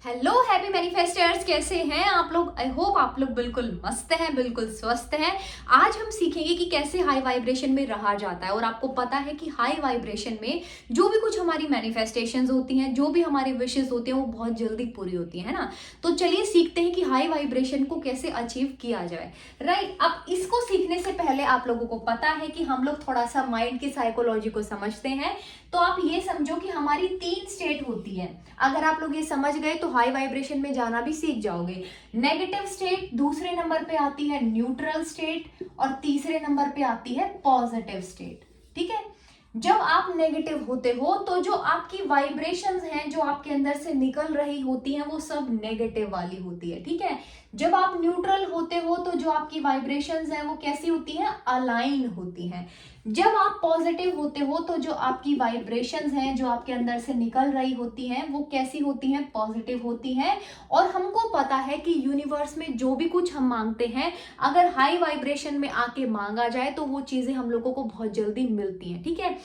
Hello happy मैनिफेस्टर्स, कैसे हैं आप लोग। आई होप आप लोग बिल्कुल मस्त हैं, बिल्कुल स्वस्थ हैं। आज हम सीखेंगे कि कैसे हाई वाइब्रेशन में रहा जाता है। और आपको पता है कि हाई वाइब्रेशन में जो भी कुछ हमारी मैनिफेस्टेशंस होती हैं, जो भी हमारी विशेस होती हैं, वो बहुत जल्दी पूरी होती है ना। तो चलिए सीखते हैं कि हाई वाइब्रेशन को कैसे अचीव किया जाए। राइट, अब इसको सीखने से पहले आप लोगों को पता है कि हम लोग थोड़ा सा माइंड की साइकोलॉजी को समझते हैं। तो आप ये समझो कि हमारी 3 स्टेट होती है। अगर आप लोग ये समझ गए तो हाई वाइब्रेशन में जाना भी सीख जाओगे। नेगेटिव स्टेट, दूसरे नंबर पे आती है न्यूट्रल स्टेट, और तीसरे नंबर पे आती है पॉजिटिव स्टेट। ठीक है, जब आप नेगेटिव होते हो तो जो आपकी वाइब्रेशंस हैं, जो आपके अंदर से निकल रही होती हैं, वो सब नेगेटिव वाली होती है। ठीक है, जब आप न्यूट्रल होते हो तो जो आपकी वाइब्रेशंस हैं वो कैसी होती हैं, अलाइन होती हैं। जब आप पॉजिटिव होते हो तो जो आपकी वाइब्रेशंस हैं, जो आपके अंदर से निकल रही होती हैं, वो कैसी होती हैं, पॉजिटिव होती हैं। और हमको पता है कि यूनिवर्स में जो भी कुछ हम मांगते हैं, अगर हाई वाइब्रेशन में आके मांगा जाए तो वो चीजें हम लोगों को बहुत जल्दी मिलती हैं। ठीक है,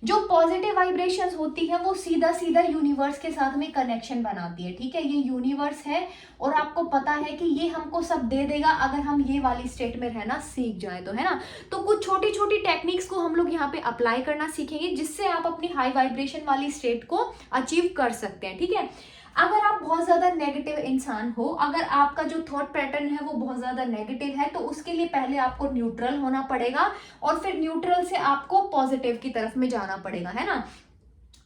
जो पॉजिटिव वाइब्रेशंस होती है वो सीधा सीधा यूनिवर्स के साथ में कनेक्शन बनाती है। ठीक है, ये यूनिवर्स है और आपको पता है कि ये हमको सब दे देगा अगर हम ये वाली स्टेट में रहना सीख जाए तो, है ना। तो कुछ छोटी छोटी टेक्निक्स को हम लोग यहाँ पे अप्लाई करना सीखेंगे, जिससे आप अपनी हाई वाइब्रेशन वाली स्टेट को अचीव कर सकते हैं। ठीक है, अगर आप बहुत ज्यादा नेगेटिव इंसान हो, अगर आपका जो थॉट पैटर्न है वो बहुत ज्यादा नेगेटिव है, तो उसके लिए पहले आपको न्यूट्रल होना पड़ेगा और फिर न्यूट्रल से आपको पॉजिटिव की तरफ में जाना पड़ेगा, है ना।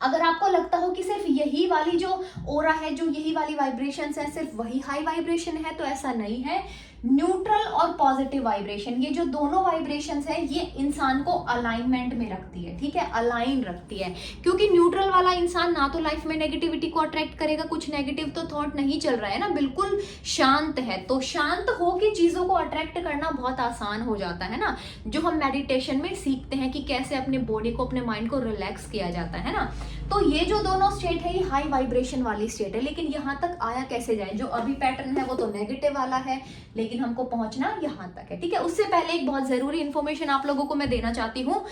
अगर आपको लगता हो कि सिर्फ यही वाली जो ओरा है, जो यही वाली वाइब्रेशंस है, सिर्फ वही हाई वाइब्रेशन है, तो ऐसा नहीं है। न्यूट्रल और पॉजिटिव वाइब्रेशन, ये जो दोनों वाइब्रेशंस है, ये इंसान को अलाइनमेंट में रखती है। ठीक है, अलाइन रखती है, क्योंकि न्यूट्रल वाला इंसान ना तो लाइफ में नेगेटिविटी को अट्रैक्ट करेगा, कुछ नेगेटिव तो थॉट नहीं चल रहा है ना, बिल्कुल शांत है। तो शांत होकर चीजों को अट्रैक्ट करना बहुत आसान हो जाता है ना, जो हम मेडिटेशन में सीखते हैं कि कैसे अपने बॉडी को, अपने माइंड को रिलैक्स किया जाता है ना। तो ये जो दोनों स्टेट है, ये हाई वाइब्रेशन वाली स्टेट है। लेकिन यहाँ तक आया कैसे जाए, जो अभी पैटर्न है वो तो नेगेटिव वाला है, लेकिन हमको पहुंचना यहाँ तक है। ठीक है, उससे पहले एक बहुत जरूरी इंफॉर्मेशन आप लोगों को मैं देना चाहती हूँ।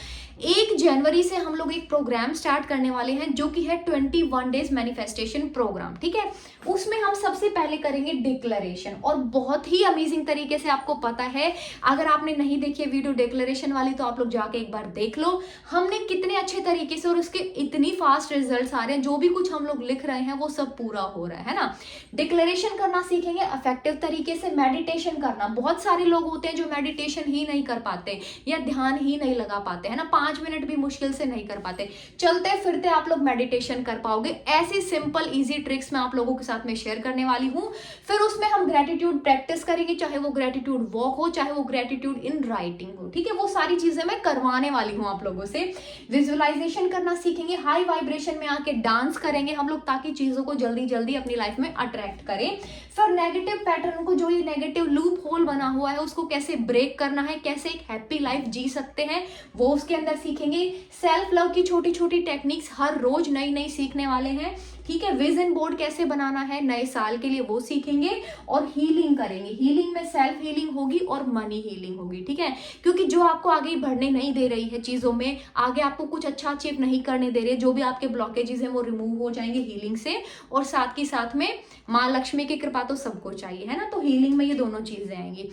1 जनवरी से हम लोग एक प्रोग्राम स्टार्ट करने वाले हैं, जो कि है 21 डेज मैनिफेस्टेशन प्रोग्राम। ठीक है, उसमें हम सबसे पहले करेंगे डिक्लेरेशन, और बहुत ही अमेजिंग तरीके से, आपको पता है, अगर आपने नहीं देखी है वीडियो डिक्लेरेशन वाली तो आप लोग जाके एक बार देख लो। हमने कितने अच्छे तरीके से, और उसके इतनी फास्ट रिजल्ट्स आ रहे हैं, जो भी कुछ हम लोग लिख रहे हैं वो सब पूरा हो रहा है ना। डिक्लेरेशन करना सीखेंगे इफेक्टिव तरीके से। मेडिटेशन करना, बहुत सारे लोग होते हैं जो मेडिटेशन ही नहीं कर पाते या ध्यान ही नहीं लगा पाते, है ना, 5 मिनट भी मुश्किल से नहीं कर पाते। चलते फिरते आप लोग मेडिटेशन कर पाओगे। ऐसी सिंपल इजी ट्रिक्स मैं आप लोगों के साथ में शेयर करने वाली हूँ। फिर उसमें हम ग्रेटिट्यूड प्रैक्टिस करेंगे, चाहे वो ग्रेटिट्यूड वॉक हो, चाहे वो ग्रेटिट्यूड इन राइटिंग हो। ठीक है, वो सारी चीजें मैं करवाने वाली हूँ आप लोगों से। विजुअलाइजेशन करना सीखेंगे, हाई वाइब्रेशन में आके डांस करेंगे हम लोग, ताकि चीजों को जल्दी जल्दी अपनी लाइफ में अट्रैक्ट करें। फिर नेगेटिव पैटर्न को, जो ये नेगेटिव लूप होल बना हुआ है, उसको कैसे ब्रेक करना है, कैसे एक हैप्पी लाइफ जी सकते हैं, वो उसके अंदर सीखेंगे। सेल्फ लव की छोटी छोटी टेक्निक्स हर रोज नई नई सीखने वाले हैं। ठीक है, विजन बोर्ड कैसे बनाना है नए साल के लिए, वो सीखेंगे। और हीलिंग करेंगे, हीलिंग में सेल्फ हीलिंग होगी और मनी हीलिंग होगी। ठीक है, क्योंकि जो आपको आगे बढ़ने नहीं दे रही है चीजों में, आगे आपको कुछ अच्छा अचीव नहीं करने दे रहे, जो भी आपके ब्लॉकेजेस हैं वो रिमूव हो जाएंगे हीलिंग से। और साथ के साथ में माँ लक्ष्मी की कृपा तो सबको चाहिए, है ना, तो हीलिंग में ये दोनों चीजें आएंगी।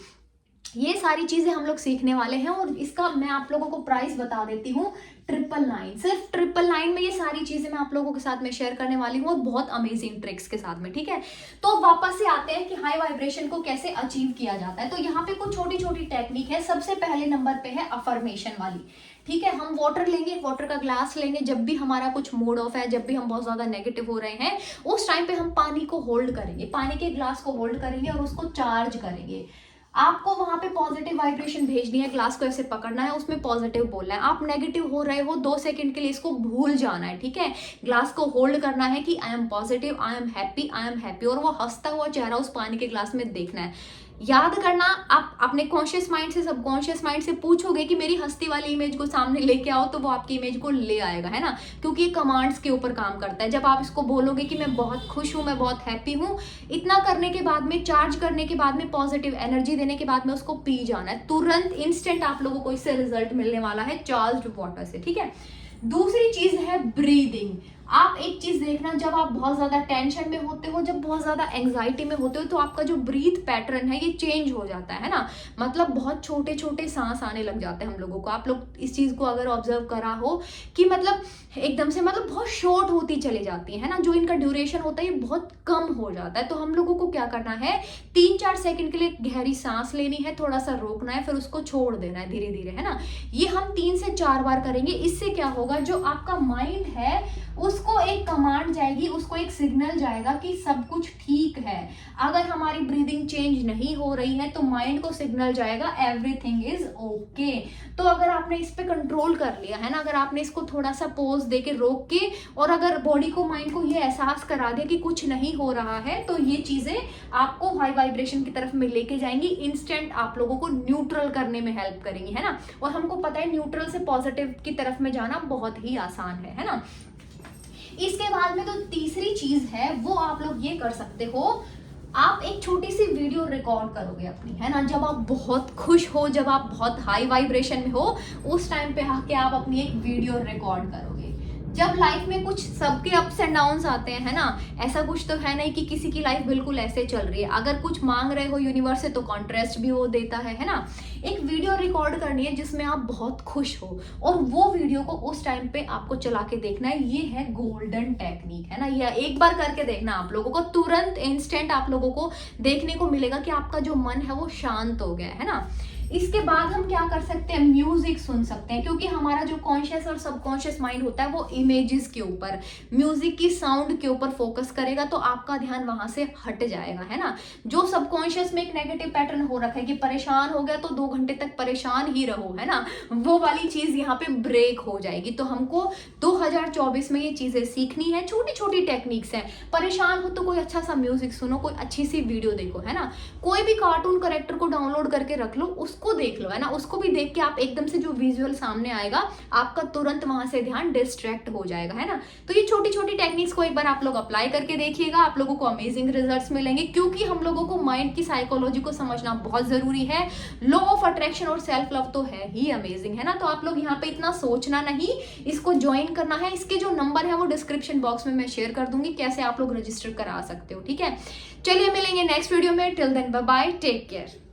ये सारी चीजें हम लोग सीखने वाले हैं, और इसका मैं आप लोगों को प्राइस बता देती हूँ, 999। सिर्फ 999 में ये सारी चीजें मैं आप लोगों के साथ में शेयर करने वाली हूँ, और बहुत अमेजिंग ट्रिक्स के साथ में। ठीक है, तो वापस से आते हैं कि हाई वाइब्रेशन को कैसे अचीव किया जाता है। तो यहाँ पे कुछ छोटी छोटी टेक्निक है। सबसे पहले नंबर पे है अफर्मेशन वाली। ठीक है, हम वाटर लेंगे, वाटर का ग्लास लेंगे, जब भी हमारा कुछ मूड ऑफ है, जब भी हम बहुत ज्यादा नेगेटिव हो रहे हैं, उस टाइम पे हम पानी को होल्ड करेंगे, पानी के ग्लास को होल्ड करेंगे और उसको चार्ज करेंगे। आपको वहां पे पॉजिटिव वाइब्रेशन भेजनी है, ग्लास को ऐसे पकड़ना है, उसमें पॉजिटिव बोलना है। आप नेगेटिव हो रहे हो, 2 सेकंड के लिए इसको भूल जाना है। ठीक है, ग्लास को होल्ड करना है कि I am positive, I am happy, I am happy, और वो हंसता हुआ चेहरा उस पानी के ग्लास में देखना है। याद करना, आप अपने कॉन्शियस माइंड से, सबकॉन्शियस माइंड से पूछोगे कि मेरी हंसती वाली इमेज को सामने लेके आओ, तो वो आपकी इमेज को ले आएगा, है ना, क्योंकि ये कमांड्स के ऊपर काम करता है। जब आप इसको बोलोगे कि मैं बहुत खुश हूं, मैं बहुत हैप्पी हूं, इतना करने के बाद में, चार्ज करने के बाद में, पॉजिटिव एनर्जी देने के बाद में उसको पी जाना है। तुरंत इंस्टेंट आप लोगों को इससे रिजल्ट मिलने वाला है चार्ज्ड वाटर से। ठीक है, दूसरी चीज है ब्रीदिंग। आप एक चीज देखना, जब आप बहुत ज्यादा टेंशन में होते हो, जब बहुत ज्यादा एंग्जाइटी में होते हो, तो आपका जो ब्रीथ पैटर्न है ये चेंज हो जाता है ना। मतलब बहुत छोटे छोटे सांस आने लग जाते हैं हम लोगों को। आप लोग इस चीज को अगर ऑब्जर्व करा हो कि मतलब एकदम से मतलब बहुत शॉर्ट होती चली जाती है ना, जो इनका ड्यूरेशन होता है ये बहुत कम हो जाता है। तो हम लोगों को क्या करना है, 3-4 सेकंड के लिए गहरी सांस लेनी है, थोड़ा सा रोकना है, फिर उसको छोड़ देना है धीरे धीरे, है ना। ये हम 3 से 4 बार करेंगे। इससे क्या होगा, जो आपका माइंड है उसको एक कमांड जाएगी, उसको एक सिग्नल जाएगा कि सब कुछ ठीक है। अगर हमारी ब्रीदिंग चेंज नहीं हो रही है तो माइंड को सिग्नल जाएगा एवरीथिंग इज ओके। तो अगर आपने इस पे कंट्रोल कर लिया है ना, अगर आपने इसको थोड़ा सा पोज दे के रोक के, और अगर बॉडी को माइंड को ये एहसास करा दिया कि कुछ नहीं हो रहा है, तो ये चीजें आपको हाई वाइब्रेशन की तरफ में लेके जाएंगी, इंस्टेंट आप लोगों को न्यूट्रल करने में हेल्प करेंगी, है ना। और हमको पता है न्यूट्रल से पॉजिटिव की तरफ में जाना बहुत ही आसान है ना। इसके बाद में तो तीसरी चीज है वो आप लोग ये कर सकते हो, आप एक छोटी सी वीडियो रिकॉर्ड करोगे अपनी, है ना। जब आप बहुत खुश हो, जब आप बहुत हाई वाइब्रेशन में हो, उस टाइम पे आके आप अपनी एक वीडियो रिकॉर्ड करोगे। जब लाइफ में कुछ सबके अप्स एंड डाउन्स आते हैं, है ना, ऐसा कुछ तो है नहीं कि किसी की लाइफ बिल्कुल ऐसे चल रही है। अगर कुछ मांग रहे हो यूनिवर्स से तो कॉन्ट्रास्ट भी वो देता है ना। एक वीडियो रिकॉर्ड करनी है जिसमें आप बहुत खुश हो, और वो वीडियो को उस टाइम पे आपको चला के देखना है। ये है गोल्डन टेक्निक, है ना। ये एक बार करके देखना, आप लोगों को तुरंत इंस्टेंट आप लोगों को देखने को मिलेगा कि आपका जो मन है वो शांत हो गया है ना। इसके बाद हम क्या कर सकते हैं, म्यूजिक सुन सकते हैं, क्योंकि हमारा जो कॉन्शियस और सबकॉन्शियस माइंड होता है वो इमेजेस के ऊपर, म्यूजिक की साउंड के ऊपर फोकस करेगा, तो आपका ध्यान वहां से हट जाएगा, है ना। जो सबकॉन्शियस में एक नेगेटिव पैटर्न हो रखा है कि परेशान हो गया तो 2 घंटे तक परेशान ही रहो, है ना, वो वाली चीज यहाँ पे ब्रेक हो जाएगी। तो हमको 2024 में ये चीजें सीखनी है। छोटी छोटी टेक्निक्स हैं। परेशान हो तो कोई अच्छा सा म्यूजिक सुनो, कोई अच्छी सी वीडियो देखो, है ना। कोई भी कार्टून कैरेक्टर को डाउनलोड करके रख लो, उसको देख लो, है ना। उसको भी देख के आप एकदम से जो विजुअल सामने आएगा, आपका तुरंत वहां से ध्यान डिस्ट्रैक्ट हो जाएगा, है ना। तो ये छोटी छोटी टेक्निक्स को एक बार आप लोग अप्लाई करके देखिएगा, आप लोगों को अमेजिंग रिजल्ट्स मिलेंगे। क्योंकि हम लोगों को माइंड की साइकोलॉजी को समझना बहुत जरूरी है। लॉ ऑफ अट्रैक्शन और सेल्फ लव तो है ही अमेजिंग, है ना। तो आप लोग यहाँ पे इतना सोचना नहीं, इसको ज्वाइन करना है। इसके जो नंबर है वो डिस्क्रिप्शन बॉक्स में मैं शेयर कर दूंगी, कैसे आप लोग रजिस्टर करा सकते हो, ठीक है। चलिए मिलेंगे नेक्स्ट वीडियो में। Till then bye bye, take care.